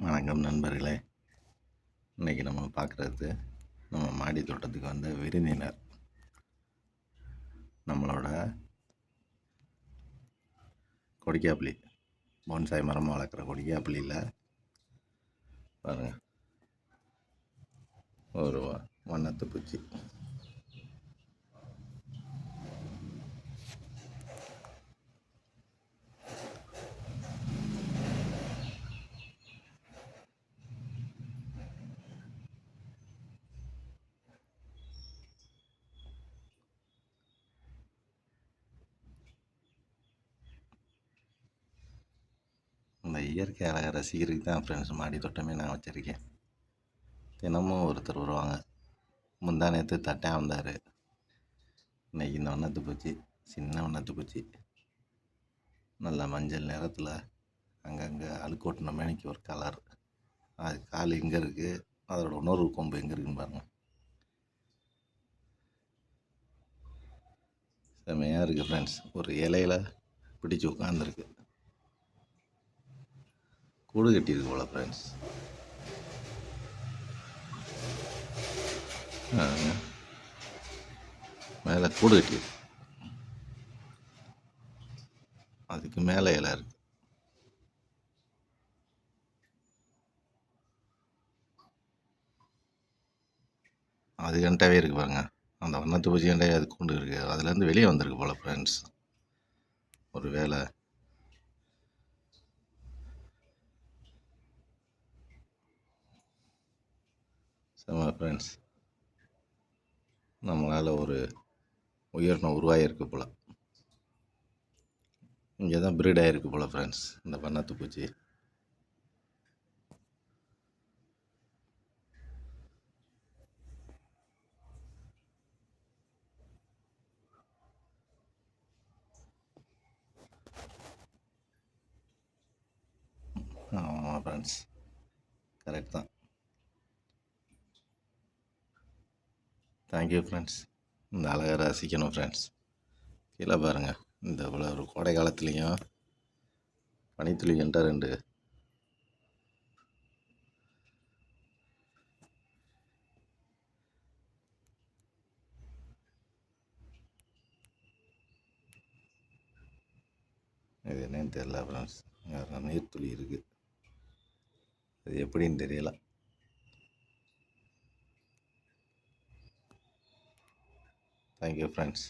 வணக்கம் நண்பர்களே. இன்றைக்கி நம்ம பார்க்குறது நம்ம மாடி தோட்டத்துக்கு வந்த விருந்தினர். நம்மளோட கொடிக்காப்புளி போன்சாய் மரம் வளர்க்குற கொடிக்காப்புளியில் பாருங்கள், ஒரு வண்ணத்து பூச்சி. இந்த இயற்கை அழகை ரசிக்கிறதுக்கு தான் ஃப்ரெண்ட்ஸ் மாடி தோட்டமே நான் வச்சுருக்கேன். தினமும் ஒருத்தர் வருவாங்க. முந்தா நேற்று தட்டையாக வந்தார். இன்றைக்கி இந்த வண்ணத்து பூச்சி, சின்ன வண்ணத்து பூச்சி, நல்ல மஞ்சள் நிறத்தில் அங்கங்கே அழுக்கோட்டின மேனிக்கு ஒரு கலர். அது கால் எங்கே இருக்குது, அதோட உணர்வு கொம்பு எங்கே இருக்குன்னு பாருங்கள். செம்மையாக இருக்குது ஃப்ரெண்ட்ஸ். ஒரு இலையில் பிடிச்சி உட்காந்துருக்கு. கூடு கட்டியிருக்கு போல் ஃப்ரெண்ட்ஸ். மேலே கூடு கட்டியிருக்கு, அதுக்கு மேலே இலை இருக்குது. அது கண்டாவே இருக்குது பாருங்க. அந்த வண்ணத்து பூச்சி கண்டாவே அது கூண்டு இருக்குது. அதுலேருந்து வெளியே வந்திருக்கு போல் ஃப்ரெண்ட்ஸ். ஒரு வேலை செம்ம ஃப்ரெண்ட்ஸ். நம்மளால் ஒரு உயிரினம் உருவாகிருக்கு போல். இங்கே தான் ப்ரீட் ஆகிருக்கு போல் ஃப்ரெண்ட்ஸ் இந்த வண்ணத்து பூச்சி. ஆமாம் ஃப்ரெண்ட்ஸ், கரெக்ட் தான். Thank you friends. இந்த அழகை ரசிக்கணும் ஃப்ரெண்ட்ஸ். கீழே பாருங்கள், இந்த இவ்வளோ ஒரு கோடை காலத்துலேயும் பனித்துளி கண்டா 2 இது என்னன்னு தெரியல ஃப்ரெண்ட்ஸ். நீர்த்துளி இருக்குது, அது எப்படின்னு தெரியல. Thank you friends.